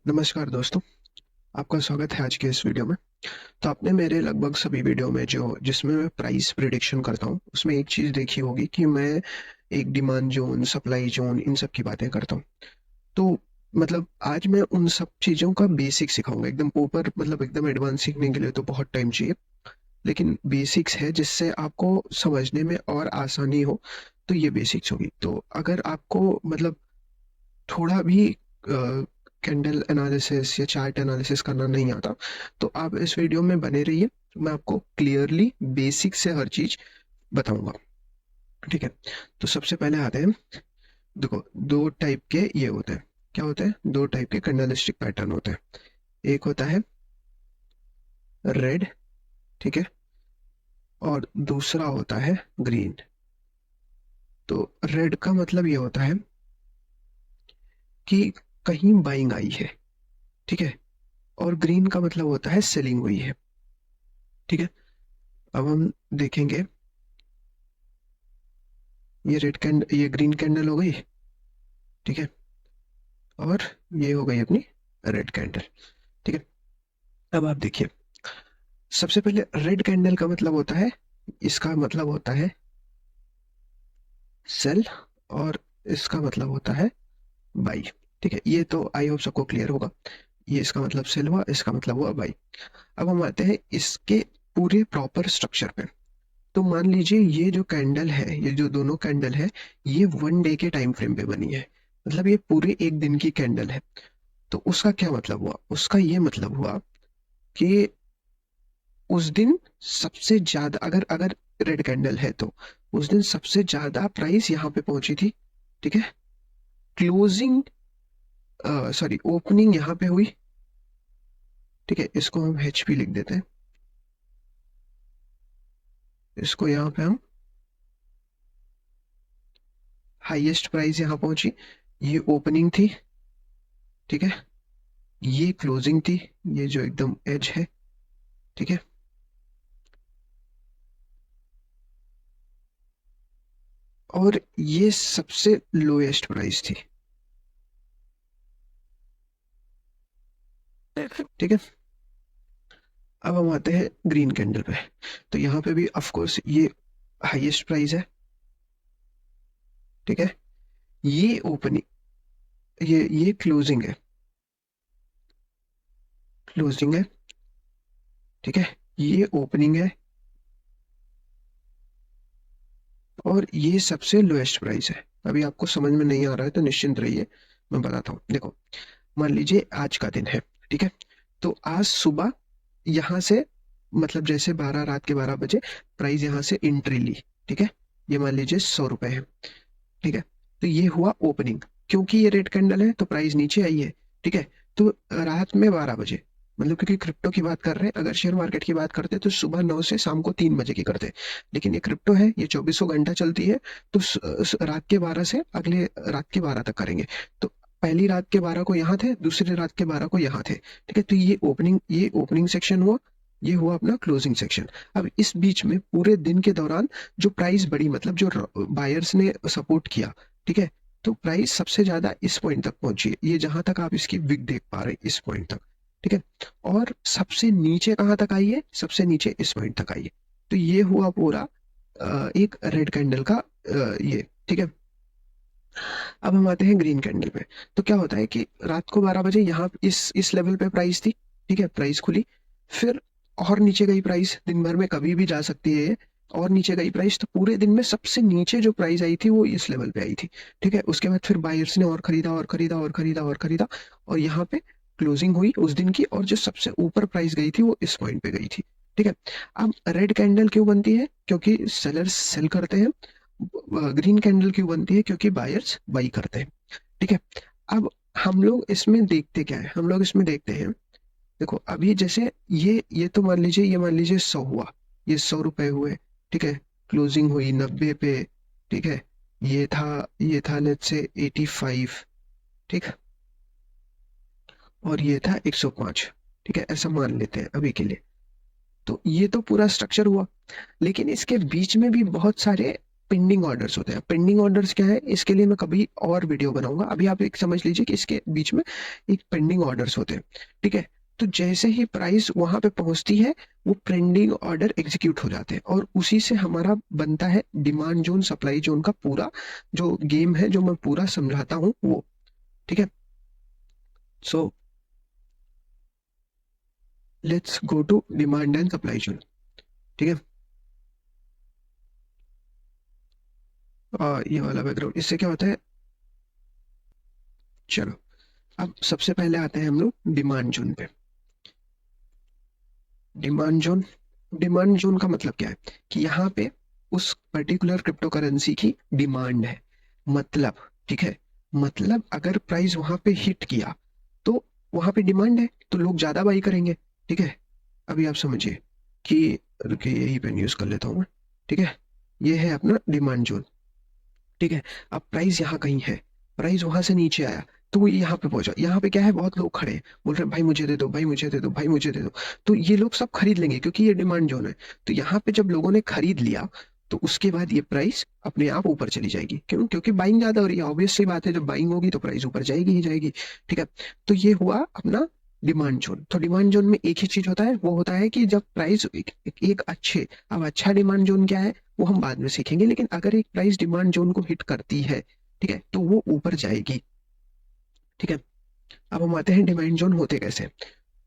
नमस्कार दोस्तों, आपका स्वागत है आज के इस वीडियो में। तो आपने मेरे लगभग सभी वीडियो में जो जिसमें मैं प्राइस प्रिडिक्शन करता हूँ, उसमें एक चीज़ देखी होगी कि मैं एक डिमांड ज़ोन, सप्लाई ज़ोन इन सब की बातें करता हूँ। तो मतलब आज मैं उन सब चीज़ों का बेसिक सिखाऊँगा। एकदम ऊपर मतलब एकदम एडवांस सीखने के लिए तो बहुत टाइम चाहिए, लेकिन बेसिक्स है जिससे आपको समझने में और आसानी हो, तो ये बेसिक्स होगी। तो अगर आपको मतलब थोड़ा भी कैंडल एनालिसिस या चार्ट एनालिसिस करना नहीं आता, तो आप इस वीडियो में बने रहिए। मैं आपको क्लियरली बेसिक से हर चीज बताऊंगा। ठीक है, तो सबसे पहले आते हैं। देखो, दो टाइप के ये होते हैं। क्या होते हैं? दो टाइप के कैंडलस्टिक पैटर्न होते हैं। एक होता है रेड, ठीक है, और दूसरा होता है ग्रीन। तो रेड का मतलब ये होता है कि कहीं बाइंग आई है, ठीक है, और ग्रीन का मतलब होता है सेलिंग हुई है। ठीक है, अब हम देखेंगे। ये ग्रीन कैंडल हो गई, ठीक है, और ये हो गई अपनी रेड कैंडल। ठीक है, अब आप देखिए। सबसे पहले रेड कैंडल का मतलब होता है, इसका मतलब होता है सेल, और इसका मतलब होता है बाई। ठीक है, ये तो आई होप सबको क्लियर होगा। ये इसका मतलब सेल हुआ, इसका मतलब हुआ बाई। अब हम आते हैं इसके पूरे प्रॉपर स्ट्रक्चर पे। तो मान लीजिए ये जो कैंडल है, ये जो दोनों कैंडल है, ये 1 डे के टाइम फ्रेम पे बनी है। मतलब ये पूरे एक दिन की कैंडल है। तो उसका क्या मतलब हुआ? उसका ये मतलब हुआ कि उस दिन सबसे ज्यादा, अगर अगर रेड कैंडल है तो उस दिन सबसे ज्यादा प्राइस यहाँ पे पहुंची थी। ठीक है, क्लोजिंग, सॉरी, ओपनिंग यहाँ पे हुई। ठीक है, इसको हम एच पी लिख देते हैं। इसको यहाँ पे हम हाईएस्ट प्राइस यहाँ पहुंची, ये ओपनिंग थी। ठीक है, ये क्लोजिंग थी, ये जो एकदम एज है। ठीक है, और ये सबसे लोएस्ट प्राइस थी। ठीक है, अब हम आते हैं ग्रीन कैंडल पे। तो यहाँ पे भी ऑफ कोर्स ये हाईएस्ट प्राइस है। ठीक है, ये ओपनिंग, ये क्लोजिंग है, क्लोजिंग है। ठीक है, ये ओपनिंग है, और ये सबसे लोएस्ट प्राइस है। अभी आपको समझ में नहीं आ रहा है तो निश्चिंत रहिए, मैं बताता हूँ। देखो, मान लीजिए आज का दिन है। ठीक है, तो आज सुबह यहाँ से, मतलब जैसे 12 रात के 12 बजे प्राइस यहाँ से एंट्री ली। ठीक है, ये मान लीजिए 100 रुपए है। ठीक है, तो ये हुआ ओपनिंग। क्योंकि ये रेड कैंडल है तो प्राइस नीचे आई है। ठीक है, तो रात में 12 बजे, मतलब क्योंकि क्रिप्टो की बात कर रहे हैं, अगर शेयर मार्केट की बात करते तो सुबह 9 से शाम को 3 बजे की करते। लेकिन ये क्रिप्टो है, ये चौबीसों घंटा चलती है। तो रात के 12 से अगले रात के 12 तक करेंगे। तो पहली रात के 12 को यहाँ थे, दूसरी रात के 12 को यहाँ थे। ठीक है, तो ये ओपनिंग सेक्शन हुआ, ये हुआ अपना क्लोजिंग सेक्शन। अब इस बीच में पूरे दिन के दौरान जो प्राइस बढ़ी, मतलब जो बायर्स ने सपोर्ट किया, ठीक है, तो प्राइस सबसे ज्यादा इस पॉइंट तक पहुंची है, ये जहां तक आप इसकी विक देख पा रहे हैं, इस पॉइंट तक। ठीक है, और सबसे नीचे कहाँ तक आई है? सबसे नीचे इस पॉइंट तक आई है। तो ये हुआ पूरा एक रेड कैंडल का ये। ठीक है, अब हम आते हैं ग्रीन कैंडल पे। तो क्या होता है कि रात को 12 बजे यहाँ इस लेवल पे प्राइस थी। ठीक है, प्राइस खुली, फिर और नीचे गई प्राइस, दिन भर में कभी भी जा सकती है ये। और नीचे गई प्राइस, तो पूरे दिन में सबसे नीचे जो प्राइस आई थी वो इस लेवल पे आई थी। ठीक है, उसके बाद फिर बायर्स ने और खरीदा और खरीदा और खरीदा और खरीदा, और यहाँ पे क्लोजिंग हुई उस दिन की, और जो सबसे ऊपर प्राइस गई थी वो इस पॉइंट पे गई थी। ठीक है, अब रेड कैंडल क्यों बनती है? क्योंकि सेलर्स सेल करते हैं। ग्रीन कैंडल क्यों बनती है? क्योंकि बायर्स बाई करते हैं। ठीक है, अब हम लोग इसमें देखते क्या है? हम लोग इसमें देखते हैं, देखो अभी जैसे ये तो मान लीजिए 100 हुआ, ये 100 रुपए हुए। ठीक है, क्लोजिंग हुई 90 पे। ठीक है, ये था लेट्स से 85। ठीक, और ये था 105। ठीक है, ऐसा मान लेते हैं अभी के लिए। तो ये तो पूरा स्ट्रक्चर हुआ, लेकिन इसके बीच में भी बहुत सारे पेंडिंग ऑर्डर्स होते हैं। पेंडिंग ऑर्डर्स क्या है, इसके लिए मैं कभी और वीडियो बनाऊंगा। अभी आप एक समझ लीजिए कि इसके बीच में एक पेंडिंग ऑर्डर्स होते हैं, ठीक है। तो जैसे ही प्राइस वहां पे पहुंचती है, वो पेंडिंग ऑर्डर एग्जीक्यूट हो जाते हैं, और उसी से हमारा बनता है डिमांड जोन सप्लाई जोन का पूरा जो गेम है, जो मैं पूरा समझाता हूँ वो, ठीक है। So let's go to demand and supply zone, ठीक है। ये वाला बैकग्राउंड, इससे क्या होता है, चलो अब सबसे पहले आते हैं हम लोग डिमांड जोन पे। डिमांड जोन, डिमांड जोन का मतलब क्या है कि यहाँ पे उस पर्टिकुलर क्रिप्टो करेंसी की डिमांड है, मतलब, ठीक है। मतलब अगर प्राइस वहां पे हिट किया तो वहां पे डिमांड है, तो लोग ज्यादा बाई करेंगे, ठीक है। अभी आप समझिए कि, रुकिए यही पे यूज कर लेता हूँ मैं, ठीक है। ये है अपना डिमांड जोन, ठीक है। अब प्राइस यहाँ कहीं है, प्राइस वहां से नीचे आया, तो वो यहाँ पे पहुंचा। यहाँ पे क्या है, बहुत लोग खड़े हैं, बोल रहे हैं भाई मुझे दे दो, भाई मुझे दे दो, भाई मुझे दे दो। तो ये लोग सब खरीद लेंगे क्योंकि ये डिमांड जोन है। तो यहाँ पे जब लोगों ने खरीद लिया, तो उसके बाद ये प्राइस अपने आप ऊपर चली जाएगी। क्यों? क्योंकि बाइंग ज्यादा हो रही है, ऑब्वियस सी बात है, जब बाइंग होगी तो प्राइस ऊपर जाएगी ही जाएगी, ठीक है। तो ये हुआ अपना डिमांड जोन। तो डिमांड जोन में एक ही चीज होता है, वो होता है कि जब प्राइस एक अच्छे, अब अच्छा डिमांड जोन क्या है वो हम बाद में सीखेंगे, लेकिन अगर एक प्राइस डिमांड जोन को हिट करती है, ठीक है, तो वो ऊपर जाएगी, ठीक है। अब हम आते हैं डिमांड जोन होते कैसे।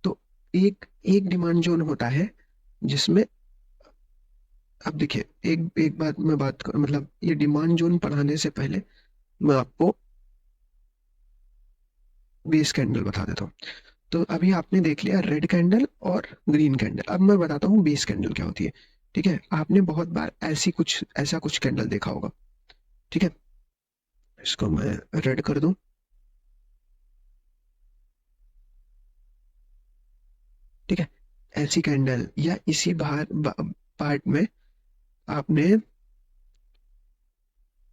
तो एक एक डिमांड जोन होता है जिसमें, अब देखिए, एक एक बात मैं मतलब ये डिमांड जोन पढ़ाने से पहले मैं आपको बेस कैंडल बता देता हूँ। तो अभी आपने देख लिया रेड कैंडल और ग्रीन कैंडल, अब मैं बताता हूँ बेस कैंडल क्या होती है, ठीक है। आपने बहुत बार ऐसा कुछ कैंडल देखा होगा, ठीक है। इसको मैं रेड कर दूं, ठीक है। ऐसी कैंडल या इसी पार्ट में आपने,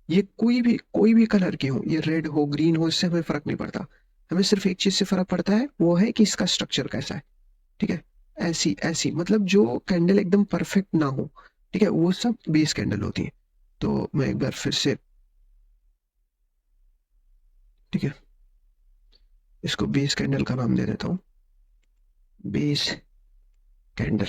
ये कोई भी कलर की हो, ये रेड हो ग्रीन हो, इससे हमें फर्क नहीं पड़ता। हमें सिर्फ एक चीज से फर्क पड़ता है, वो है कि इसका स्ट्रक्चर कैसा है, ठीक है। ऐसी ऐसी मतलब जो कैंडल एकदम परफेक्ट ना हो, ठीक है, वो सब बेस कैंडल होती है। तो मैं एक बार फिर से, ठीक है, इसको बेस कैंडल का नाम दे देता हूँ, बेस कैंडल,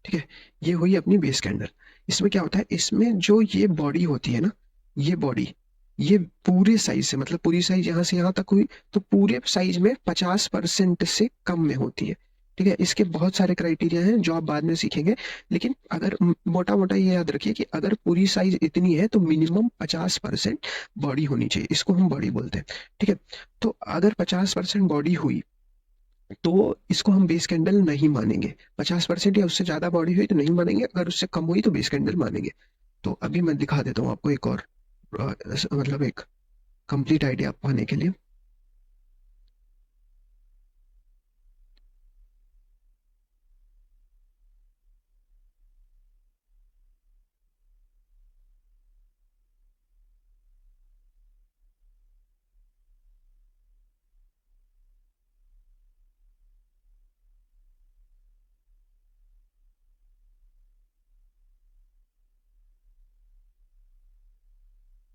ठीक है। ये हुई अपनी बेस कैंडल। इसमें क्या होता है, इसमें जो ये बॉडी होती है ना, ये बॉडी, ये पूरे साइज से, मतलब पूरी साइज यहाँ से यहाँ तक हुई, तो पूरे साइज में 50% से कम में होती है, ठीक है। इसके बहुत सारे क्राइटेरिया हैं जो आप बाद में सीखेंगे, लेकिन अगर मोटा मोटा ये याद रखिए कि अगर पूरी साइज इतनी है तो मिनिमम 50% बॉडी होनी चाहिए, इसको हम बॉडी बोलते हैं, ठीक है। तो अगर 50% बॉडी हुई तो इसको हम बेस कैंडल नहीं मानेंगे। 50% या उससे ज्यादा बॉडी हुई तो नहीं मानेंगे, अगर उससे कम हुई तो बेस कैंडल मानेंगे। तो अभी मैं दिखा देता हूँ आपको एक और, मतलब एक कंप्लीट आइडिया पाने के लिए।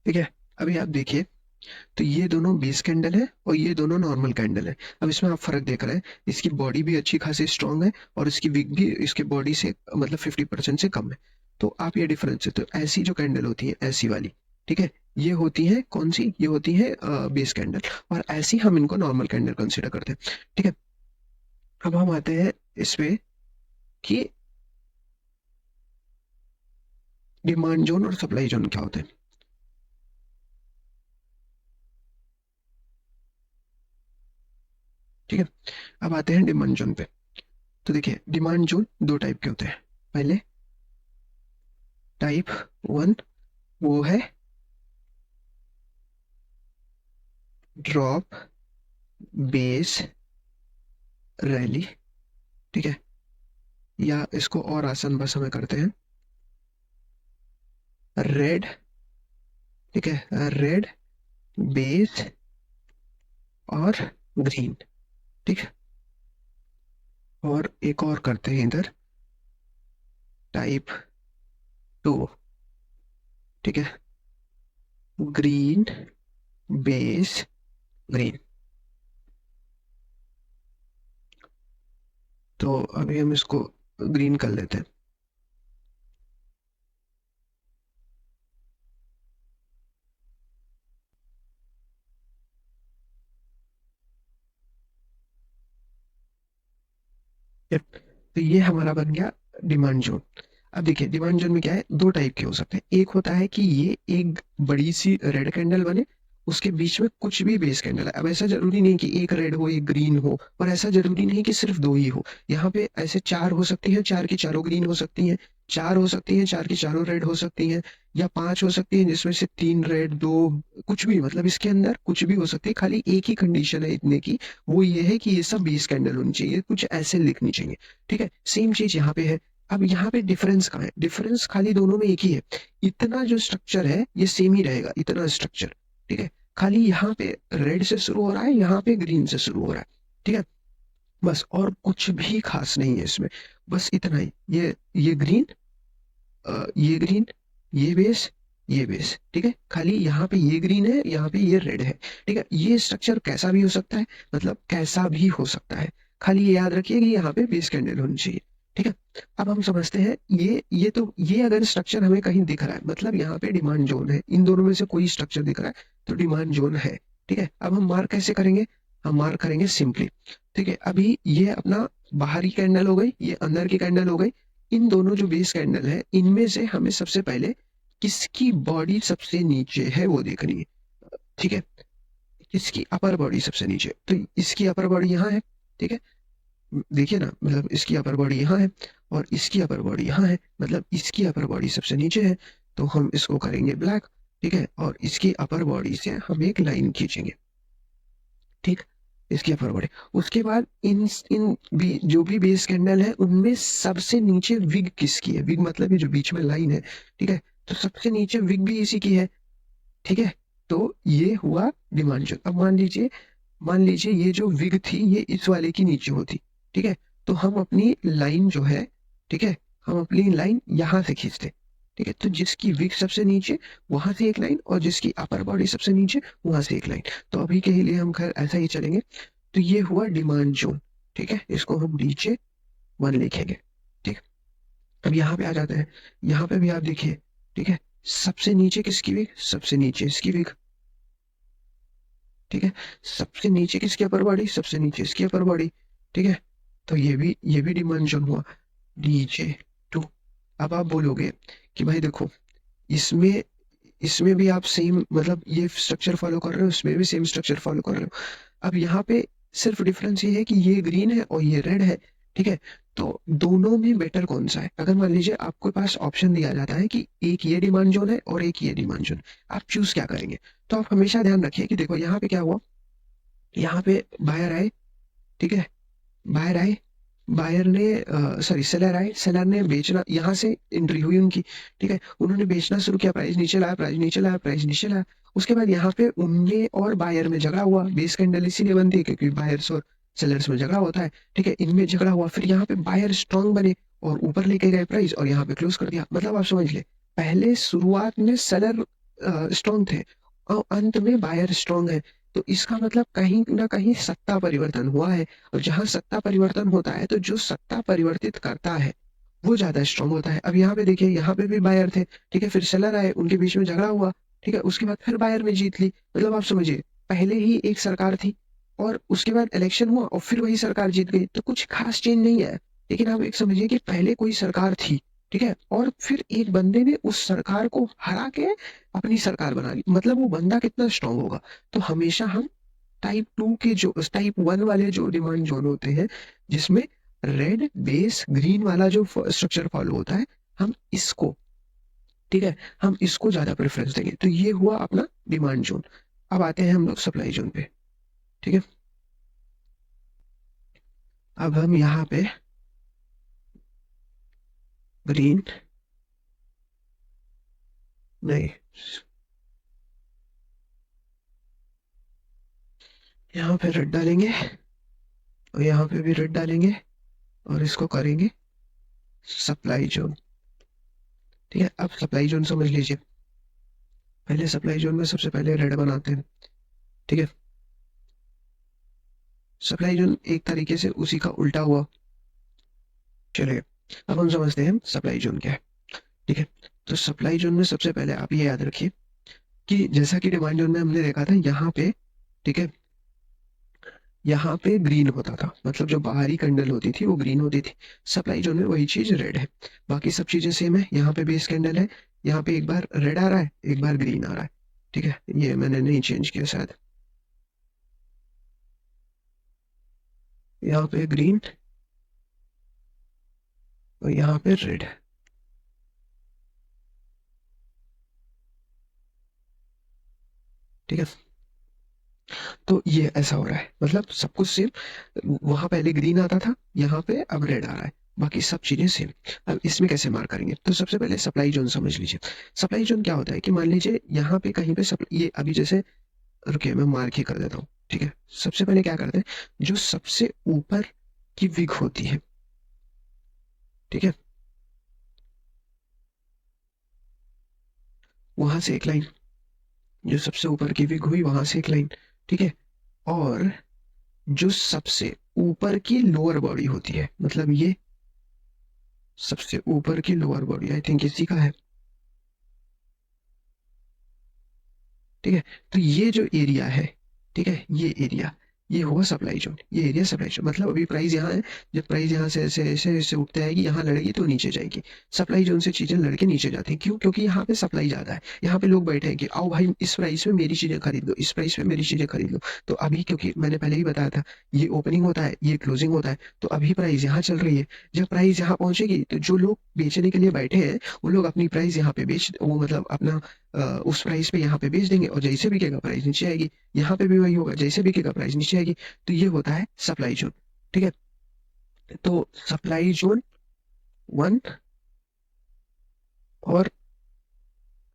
ठीक है, अभी आप देखिए, तो ये दोनों बेस कैंडल है और ये दोनों नॉर्मल कैंडल है। अब इसमें आप फर्क देख रहे हैं, इसकी बॉडी भी अच्छी खासी स्ट्रांग है और इसकी विक भी इसके बॉडी से मतलब 50% से कम है। तो आप ये डिफरेंस है, तो ऐसी जो कैंडल होती है, ऐसी वाली, ठीक है, ये होती है कौन सी, ये होती है बेस कैंडल, और ऐसी हम इनको नॉर्मल कैंडल कंसिडर करते हैं, ठीक है। अब हम आते हैं इस पे कि डिमांड जोन और सप्लाई जोन क्या होते हैं, ठीक है। अब आते हैं डिमांड जोन पे। तो देखिए, डिमांड जोन दो टाइप के होते हैं। पहले टाइप वन, वो है ड्रॉप बेस रैली, ठीक है। या इसको और आसान भाषा में करते हैं, रेड, ठीक है, रेड बेस और ग्रीन, ठीक है। और एक और करते हैं इधर, टाइप टू, ठीक है, ग्रीन बेस ग्रीन। तो अभी हम इसको ग्रीन कर लेते हैं। Yep, तो ये हमारा बन गया डिमांड जोन। अब देखिए डिमांड जोन में क्या है, दो टाइप के हो सकते हैं। एक होता है कि ये एक बड़ी सी रेड कैंडल बने, उसके बीच में कुछ भी बेस कैंडल है। अब ऐसा जरूरी नहीं कि एक रेड हो एक ग्रीन हो, और ऐसा जरूरी नहीं कि सिर्फ दो ही हो। यहाँ पे ऐसे चार हो सकती हैं, चार की चारों ग्रीन हो सकती हैं। चार हो सकती हैं, चार की चारों रेड हो सकती हैं। या पांच हो सकती हैं जिसमें से तीन रेड दो, कुछ भी, मतलब इसके अंदर कुछ भी हो सकती है। खाली एक ही कंडीशन है इतने की, वो ये है कि ये सब बेस कैंडल होनी चाहिए, कुछ ऐसे लिखनी चाहिए। ठीक है, सेम चीज यहाँ पे है। अब यहाँ पे डिफरेंस कहाँ है, डिफरेंस खाली दोनों में एक ही है। इतना जो स्ट्रक्चर है ये सेम ही रहेगा, इतना स्ट्रक्चर। ठीक है, खाली यहाँ पे रेड से शुरू हो रहा है, यहाँ पे ग्रीन से शुरू हो रहा है। ठीक है, बस और कुछ भी खास नहीं है इसमें, बस इतना ही। ये ग्रीन, ये ग्रीन, ये बेस, ये बेस। ठीक है, खाली यहाँ पे ये ग्रीन है, यहाँ पे ये रेड है। ठीक है, ये स्ट्रक्चर कैसा भी हो सकता है, मतलब कैसा भी हो सकता है। खाली ये याद रखिए कि यहाँ पे बेस कैंडल होनी चाहिए। ठीक है, अब हम समझते हैं ये अगर स्ट्रक्चर हमें कहीं दिख रहा है, मतलब यहाँ पे डिमांड जोन है, इन दोनों में से कोई स्ट्रक्चर दिख रहा है तो डिमांड जोन है। ठीक है, अब हम मार्क कैसे करेंगे, हम मार्क करेंगे सिंपली। ठीक है, अभी ये अपना बाहरी कैंडल हो गई, ये अंदर की कैंडल हो गई। इन दोनों जो बेस कैंडल है इनमें से हमें सबसे पहले किसकी बॉडी सबसे नीचे है वो देखनी है। ठीक है, किसकी अपर बॉडी सबसे नीचे, तो इसकी अपर बॉडी यहाँ है। ठीक है, देखिए ना, मतलब इसकी अपर बॉडी यहाँ है और इसकी अपर बॉडी यहाँ है, मतलब इसकी अपर बॉडी सबसे नीचे है। तो हम इसको करेंगे ब्लैक। ठीक है, और इसकी अपर बॉडी से हम एक लाइन खींचेंगे। ठीक, इसकी अपर बॉडी। उसके बाद इन इन जो भी बेस कैंडल है उनमें सबसे नीचे विग किसकी है, विग मतलब ये जो बीच में लाइन है। ठीक है, तो सबसे नीचे विग भी इसी की है। ठीक है, तो ये हुआ डिमांड जोन। अब मान लीजिए ये जो विग थी ये इस वाले की नीचे होती। ठीक है, तो हम अपनी लाइन जो है, ठीक है, हम अपनी लाइन यहाँ से खींचते। ठीक है, तो जिसकी विग सबसे नीचे वहां से एक लाइन, और जिसकी अपर बॉडी सबसे नीचे वहां से एक लाइन। तो अभी के लिए हम खैर ऐसा ही चलेंगे। तो ये हुआ डिमांड जोन। ठीक है, इसको हम नीचे वन लिखेंगे। ठीक, अब यहाँ पे आ जाते हैं। यहाँ पे भी आप देखिए, ठीक है, सबसे नीचे किसकी विग, सबसे नीचे इसकी विग। ठीक है, सबसे नीचे किसकी अपर बॉडी, सबसे नीचे इसकी अपर बॉडी। ठीक है, तो ये भी डिमेंशन हुआ डीजे टू। अब आप बोलोगे कि भाई देखो, इसमें इसमें भी आप सेम, मतलब ये स्ट्रक्चर फॉलो कर रहे हो, इसमें भी सेम स्ट्रक्चर फॉलो कर रहे हो। अब यहाँ पे सिर्फ डिफरेंस ये है कि ये ग्रीन है और ये रेड है। ठीक है, तो दोनों में बेटर कौन सा है। अगर मान लीजिए आपके पास ऑप्शन दिया जाता है कि एक ये डिमांड जोन है और एक ये डिमांड जोन, आप चूज क्या करेंगे। तो आप हमेशा ध्यान रखिए कि देखो यहाँ पे क्या हुआ, यहाँ पे बायर आए। ठीक है, बायर आए, बायर ने सॉरी सेलर आए, सेलर ने बेचना, यहाँ से एंट्री हुई उनकी। ठीक है, उन्होंने बेचना शुरू किया, प्राइस नीचे लाया, प्राइस नीचे लाया, प्राइस नीचे लाया। उसके बाद यहाँ पे उनमें और बायर में झगड़ा हुआ। बेस कैंडल इसीलिए बनती है क्योंकि बायर्स और सेलर्स में झगड़ा होता है। ठीक है, इनमें झगड़ा हुआ, फिर यहाँ पे बायर स्ट्रांग बने और ऊपर लेके गए प्राइस, और यहाँ पे क्लोज कर दिया। मतलब आप समझ ले, पहले शुरुआत में सेलर स्ट्रांग थे और अंत में बायर स्ट्रांग है। तो इसका मतलब कहीं ना कहीं सत्ता परिवर्तन हुआ है। और जहां सत्ता परिवर्तन होता है तो जो सत्ता परिवर्तित करता है वो ज्यादा स्ट्रांग होता है। अब यहाँ पे देखिए, यहाँ पे भी बायर थे। ठीक है, फिर सेलर आए, उनके बीच में झगड़ा हुआ। ठीक है, उसके बाद फिर बायर ने जीत ली। मतलब आप समझिए, पहले ही एक सरकार थी और उसके बाद इलेक्शन हुआ और फिर वही सरकार जीत गई, तो कुछ खास चेंज नहीं है। लेकिन आप एक समझिए कि पहले कोई सरकार थी, ठीक है, और फिर एक बंदे ने उस सरकार को हरा के अपनी सरकार बना ली, मतलब वो बंदा कितना स्ट्रांग होगा। तो हमेशा हम टाइप टू के जो टाइप वन वाले जो डिमांड जोन होते हैं, जिसमें रेड बेस ग्रीन वाला जो स्ट्रक्चर फॉलो होता है, हम इसको, ठीक है, हम इसको ज्यादा प्रेफरेंस देंगे। तो ये हुआ अपना डिमांड जोन। अब आते हैं हम लोग सप्लाई जोन पे। ठीक है, अब हम यहाँ पे ग्रीन, नहीं, यहाँ पे रेड डालेंगे और यहाँ पे भी रेड डालेंगे और इसको करेंगे सप्लाई जोन। ठीक है, अब सप्लाई जोन समझ लीजिए। पहले सप्लाई जोन में सबसे पहले रेड बनाते हैं, ठीक है। सप्लाई जोन एक तरीके से उसी का उल्टा हुआ। चलिए, अब हम समझते हैं सप्लाई जोन क्या है, ठीक है। तो सप्लाई जोन में सबसे पहले आप ये याद रखिए कि जैसा कि डिमांड जोन में हमने देखा था यहाँ पे, ठीक है, यहाँ पे ग्रीन होता था, मतलब जो बाहरी कैंडल होती थी वो ग्रीन होती थी। सप्लाई जोन में वही चीज रेड है। बाकी सब चीजें सेम है। यहाँ पे बेस कैंडल है, यहाँ पे एक बार रेड आ रहा है, एक बार ग्रीन आ रहा है, ठीक है। ये मैंने नहीं चेंज किया शायद। यहाँ पे ग्रीन और यहाँ पे रेड, ठीक है। तो ये ऐसा हो रहा है, मतलब सब कुछ सेम। वहां पहले ग्रीन आता था, यहाँ पे अब रेड आ रहा है, बाकी सब चीजें सेम। अब इसमें कैसे मार करेंगे, तो सबसे पहले सप्लाई जोन समझ लीजिए। सप्लाई जोन क्या होता है कि मान लीजिए यहाँ पे कहीं पे ये अभी जैसे, रुकिए मैं मार्क ही कर देता हूँ, ठीक है। सबसे पहले क्या करते हैं, जो सबसे ऊपर की विग होती है, ठीक है, वहां से एक लाइन, जो सबसे ऊपर की विग हुई वहां से एक लाइन, ठीक है। और जो सबसे ऊपर की लोअर बॉडी होती है, मतलब ये सबसे ऊपर की लोअर बॉडी आई थिंक इसी का है, ठीक है। तो ये जो एरिया है, ठीक है, ये एरिया, ये हुआ सप्लाई जोन। ये एरिया सप्लाई जोन, मतलब अभी प्राइस यहाँ है, जब प्राइस यहाँ से ऐसे ऐसे ऐसे उठते आएगी, यहाँ लड़ेगी तो नीचे जाएगी। सप्लाई जोन से चीजें लड़के नीचे जाती हैं, क्यों? क्योंकि यहाँ पे सप्लाई ज्यादा है। यहाँ पे लोग बैठे हैं कि आओ भाई इस प्राइस में मेरी चीजें खरीद लो, इस प्राइस में मेरी चीजें खरीद लो। तो अभी क्योंकि मैंने पहले ही बताया था, ये ओपनिंग होता है, ये क्लोजिंग होता है, तो अभी प्राइस यहाँ चल रही है। जब प्राइस यहाँ पहुंचेगी तो जो लोग बेचने के लिए बैठे हैं वो लोग अपनी प्राइस यहाँ पे बेच, वो मतलब अपना उस प्राइस पे यहाँ पे बेच देंगे, और जैसे बिकेगा प्राइस नीचे आएगी। यहाँ पे भी वही होगा, जैसे बिकेगा प्राइस नीचे आएगी। तो ये होता है सप्लाई जोन, ठीक है। तो सप्लाई जोन वन और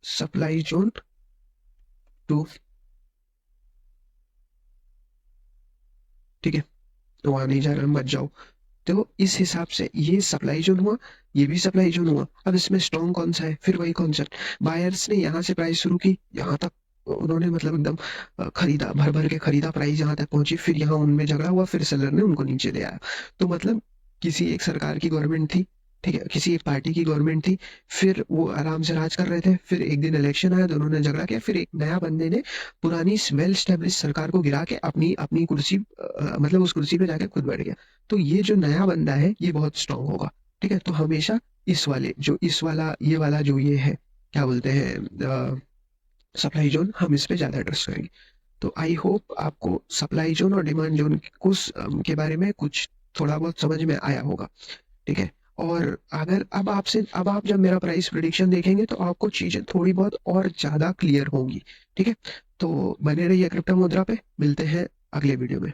सप्लाई जोन टू, ठीक है। तो वहां नहीं जा रहा, मत जाओ। तो इस हिसाब से ये सप्लाई जोन हुआ, ये भी सप्लाई जोन हुआ। अब इसमें स्ट्रॉन्ग कौन सा है, फिर वही कॉन्सेप्ट। बायर्स ने यहाँ से प्राइस शुरू की, यहाँ तक उन्होंने मतलब एकदम खरीदा, भर भर के खरीदा, प्राइस यहाँ तक पहुंची, फिर यहाँ उनमें झगड़ा हुआ, फिर सेलर ने उनको नीचे ले आया। तो मतलब किसी एक सरकार की गवर्नमेंट थी, ठीक है, किसी एक पार्टी की गवर्नमेंट थी, फिर वो आराम से राज कर रहे थे, फिर एक दिन इलेक्शन आया, दोनों ने झगड़ा किया, फिर एक नया बंदे ने पुरानी वेल स्टेब्लिश सरकार को गिरा के अपनी अपनी कुर्सी मतलब उस कुर्सी पे जाके खुद बैठ गया। तो ये जो नया बंदा है ये बहुत स्ट्रांग होगा, ठीक है। तो हमेशा इस वाले जो इस वाला ये वाला जो ये है, क्या बोलते हैं, सप्लाई जोन, हम इस पे ज्यादा ट्रस्ट करेंगे। तो आई होप आपको सप्लाई जोन और डिमांड जोन के बारे में कुछ थोड़ा बहुत समझ में आया होगा, ठीक है। और अगर अब आप जब मेरा प्राइस प्रिडिक्शन देखेंगे तो आपको चीजें थोड़ी बहुत और ज्यादा क्लियर होंगी, ठीक है। तो बने रहिए क्रिप्टो मुद्रा पे, मिलते हैं अगले वीडियो में।